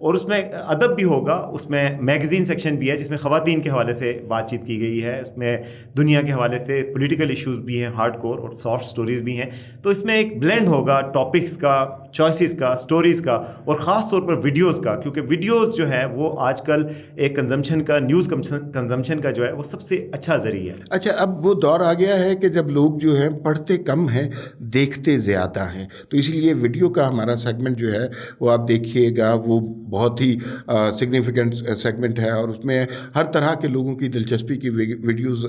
اور اس میں ادب بھی ہوگا, اس میں میگزین سیکشن بھی ہے جس میں خواتین کے حوالے سے بات چیت کی گئی ہے, اس میں دنیا کے حوالے سے پولیٹیکل ایشوز بھی ہیں, ہارڈ کور اور سافٹ سٹوریز بھی ہیں. تو اس میں ایک بلینڈ ہوگا ٹاپکس کا, چوائسیز کا, سٹوریز کا, اور خاص طور پر ویڈیوز کا, کیونکہ ویڈیوز جو ہے وہ آج کل ایک کنزمپشن کا, نیوز کنزمپشن کا جو ہے وہ سب سے اچھا ذریعہ ہے. اچھا, اب وہ دور آ گیا ہے کہ جب لوگ جو ہیں پڑھتے کم ہیں, دیکھتے زیادہ ہیں, تو اسی لیے ویڈیو کا ہمارا سیگمنٹ جو ہے وہ آپ دیکھیے گا وہ بہت ہی سگنیفیکنٹ سیگمنٹ ہے, اور اس میں ہر طرح کے لوگوں کی دلچسپی کی ویڈیوز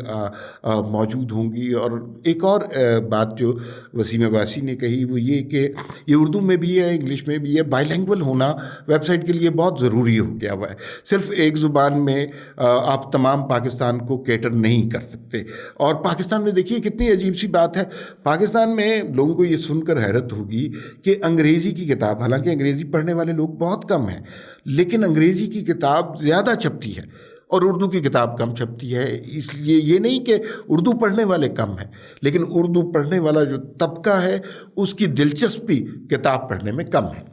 موجود ہوں گی. اور ایک اور بات جو وسیم عباسی نے کہی وہ یہ کہ یہ اردو میں بھی ہے, انگلش میں بھی ہے, بائی لینگویج ہونا ویب سائٹ کے لیے بہت ضروری ہو گیا ہوا ہے. صرف ایک زبان میں آپ تمام پاکستان کو کیٹر نہیں کر سکتے. اور پاکستان میں دیکھیے کتنی عجیب سی بات ہے, پاکستان میں لوگوں کو یہ سن کر حیرت ہوگی کہ انگریزی کی کتاب, حالانکہ انگریزی پڑھنے والے لوگ بہت کم ہیں, لیکن انگریزی کی کتاب زیادہ چھپتی ہے اور اردو کی کتاب کم چھپتی ہے. اس لیے یہ نہیں کہ اردو پڑھنے والے کم ہیں, لیکن اردو پڑھنے والا جو طبقہ ہے اس کی دلچسپی کتاب پڑھنے میں کم ہے.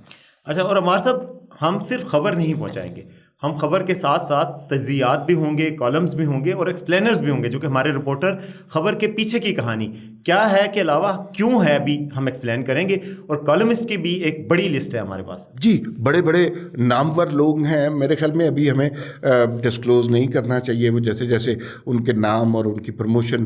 اچھا, اور عمار صاحب ہم صرف خبر نہیں پہنچائیں گے, ہم خبر کے ساتھ ساتھ تجزیات بھی ہوں گے, کالمز بھی ہوں گے اور ایکسپلینرز بھی ہوں گے, جو کہ ہمارے رپورٹر خبر کے پیچھے کی کہانی کیا ہے کے علاوہ کیوں ہے بھی ہم ایکسپلین کریں گے. اور کالمسٹ کی بھی ایک بڑی لسٹ ہے ہمارے پاس. جی, بڑے بڑے نامور لوگ ہیں, میرے خیال میں ابھی ہمیں ڈسکلوز نہیں کرنا چاہیے. وہ جیسے جیسے ان کے نام اور ان کی پروموشن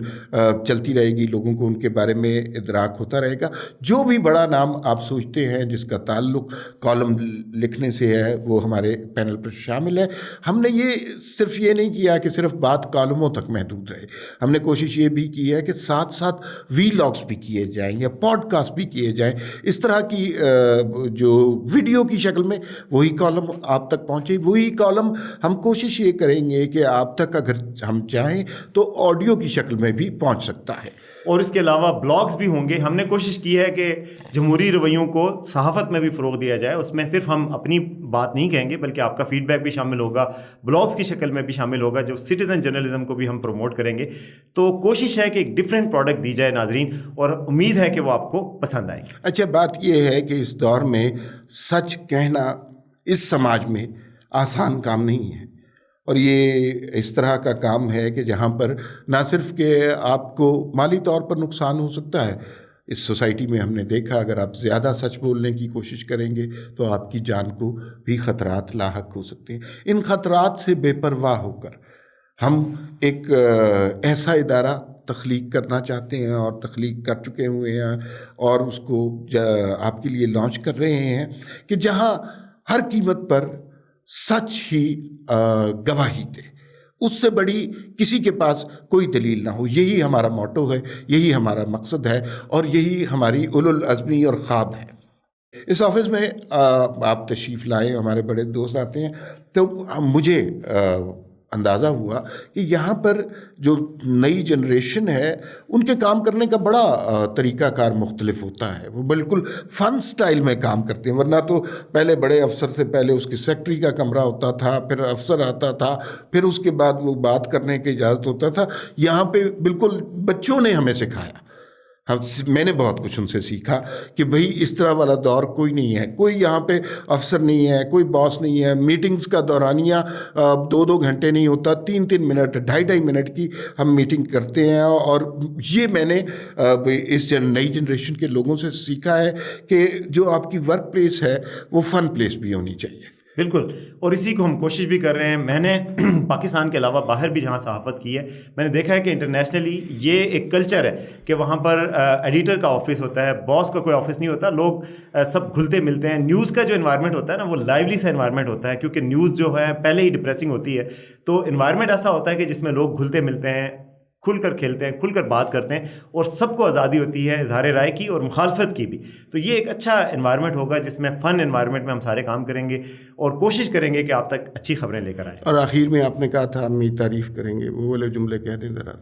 چلتی رہے گی, لوگوں کو ان کے بارے میں ادراک ہوتا رہے گا. جو بھی بڑا نام آپ سوچتے ہیں جس کا تعلق کالم لکھنے سے ہے وہ ہمارے پینل پر شامل ہے. ہم نے یہ صرف یہ نہیں کیا کہ صرف بات کالموں تک محدود رہے, ہم نے کوشش یہ بھی کی ہے کہ ساتھ ساتھ ویلاگس بھی کیے جائیں یا پوڈ کاسٹ بھی کیے جائیں. اس طرح کی جو ویڈیو کی شکل میں وہی کالم آپ تک پہنچے. وہی کالم ہم کوشش یہ کریں گے کہ آپ تک اگر ہم چاہیں تو آڈیو کی شکل میں بھی پہنچ سکتا ہے. اور اس کے علاوہ بلاگز بھی ہوں گے. ہم نے کوشش کی ہے کہ جمہوری رویوں کو صحافت میں بھی فروغ دیا جائے. اس میں صرف ہم اپنی بات نہیں کہیں گے بلکہ آپ کا فیڈ بیک بھی شامل ہوگا, بلاگز کی شکل میں بھی شامل ہوگا, جو سٹیزن جرنلزم کو بھی ہم پروموٹ کریں گے. تو کوشش ہے کہ ایک ڈفرینٹ پروڈکٹ دی جائے ناظرین, اور امید ہے کہ وہ آپ کو پسند آئیں گے. اچھا, بات یہ ہے کہ اس دور میں سچ کہنا اس سماج میں آسان کام نہیں ہے, اور یہ اس طرح کا کام ہے کہ جہاں پر نہ صرف کہ آپ کو مالی طور پر نقصان ہو سکتا ہے, اس سوسائٹی میں ہم نے دیکھا اگر آپ زیادہ سچ بولنے کی کوشش کریں گے تو آپ کی جان کو بھی خطرات لاحق ہو سکتے ہیں. ان خطرات سے بے پرواہ ہو کر ہم ایک ایسا ادارہ تخلیق کرنا چاہتے ہیں اور تخلیق کر چکے ہوئے ہیں اور اس کو آپ کے لیے لانچ کر رہے ہیں کہ جہاں ہر قیمت پر سچ ہی گواہی دے, اس سے بڑی کسی کے پاس کوئی دلیل نہ ہو. یہی ہمارا موٹو ہے, یہی ہمارا مقصد ہے, اور یہی ہماری اولوالعزمی اور خواب ہے. اس آفس میں آپ تشریف لائے, ہمارے بڑے دوست آتے ہیں, تو مجھے اندازہ ہوا کہ یہاں پر جو نئی جنریشن ہے ان کے کام کرنے کا بڑا طریقہ کار مختلف ہوتا ہے. وہ بالکل فن سٹائل میں کام کرتے ہیں, ورنہ تو پہلے بڑے افسر سے پہلے اس کی سیکٹری کا کمرہ ہوتا تھا, پھر افسر آتا تھا, پھر اس کے بعد وہ بات کرنے کی اجازت ہوتا تھا. یہاں پہ بالکل بچوں نے ہمیں سکھایا, میں نے بہت کچھ ان سے سیکھا کہ بھئی اس طرح والا دور کوئی نہیں ہے, کوئی یہاں پہ افسر نہیں ہے, کوئی باس نہیں ہے. میٹنگز کا دورانیہ 2 گھنٹے نہیں ہوتا, 3 منٹ 2.5 منٹ کی ہم میٹنگ کرتے ہیں. اور یہ میں نے اس نئی جنریشن کے لوگوں سے سیکھا ہے کہ جو آپ کی ورک پلیس ہے وہ فن پلیس بھی ہونی چاہیے. بالکل, اور اسی کو ہم کوشش بھی کر رہے ہیں. میں نے پاکستان کے علاوہ باہر بھی جہاں صحافت کی ہے, میں نے دیکھا ہے کہ انٹرنیشنلی یہ ایک کلچر ہے کہ وہاں پر ایڈیٹر کا آفس ہوتا ہے, باس کا کوئی آفس نہیں ہوتا, لوگ سب گھلتے ملتے ہیں. نیوز کا جو انوائرمنٹ ہوتا ہے نا وہ لائیولی سا انوائرمنٹ ہوتا ہے, کیونکہ نیوز جو ہے پہلے ہی ڈپریسنگ ہوتی ہے. تو انوائرمنٹ ایسا ہوتا ہے کہ جس میں لوگ گھلتے ملتے ہیں, کھل کر کھیلتے ہیں, کھل کر بات کرتے ہیں, اور سب کو آزادی ہوتی ہے اظہار رائے کی اور مخالفت کی بھی. تو یہ ایک اچھا انوائرمنٹ ہوگا جس میں فن انوائرمنٹ میں ہم سارے کام کریں گے اور کوشش کریں گے کہ آپ تک اچھی خبریں لے کر آئیں. اور آخر میں آپ نے کہا تھا ہم یہ تعریف کریں گے, وہ والے جملے کہہ دیں ذرا.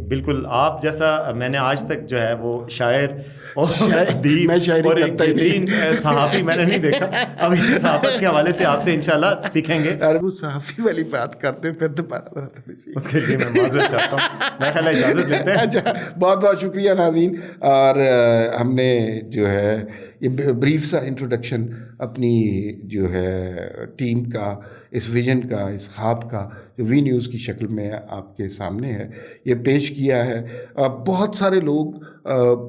بالکل, آپ جیسا میں نے آج تک جو ہے وہ شاعر اور ادیب اور ایک بہترین صحافی میں نے نہیں دیکھا. اب یہ صحافت کے حوالے سے آپ سے انشاءاللہ سیکھیں گے. ارے وہ صحافی والی بات کرتے ہیں, پھر دوبارہ اس کے لیے میں معذرت چاہتا ہوں. میں خیال اجازت لیتے ہیں. اچھا, بہت بہت شکریہ ناظرین. اور ہم نے جو ہے یہ بریف سا انٹروڈکشن اپنی جو ہے ٹیم کا، اس ویژن کا، اس خواب کا جو وی نیوز کی شکل میں آپ کے سامنے ہے یہ پیش کیا ہے. بہت سارے لوگ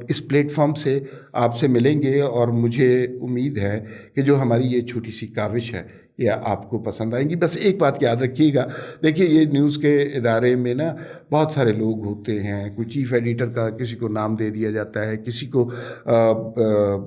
اس پلیٹ فارم سے آپ سے ملیں گے اور مجھے امید ہے کہ جو ہماری یہ چھوٹی سی کاوش ہے یہ آپ کو پسند آئیں گی. بس ایک بات یاد رکھیے گا، دیکھیے یہ نیوز کے ادارے میں نا بہت سارے لوگ ہوتے ہیں، کوئی چیف ایڈیٹر کا کسی کو نام دے دیا جاتا ہے، کسی کو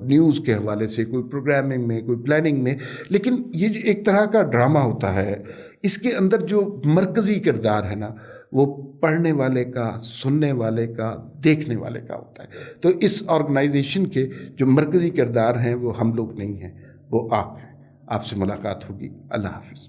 نیوز کے حوالے سے، کوئی پروگرامنگ میں، کوئی پلاننگ میں، لیکن یہ جو ایک طرح کا ڈرامہ ہوتا ہے اس کے اندر جو مرکزی کردار ہے نا وہ پڑھنے والے کا، سننے والے کا، دیکھنے والے کا ہوتا ہے. تو اس آرگنائزیشن کے جو مرکزی کردار ہیں وہ ہم لوگ نہیں ہیں، وہ آپ ہیں. آپ سے ملاقات ہوگی. اللہ حافظ.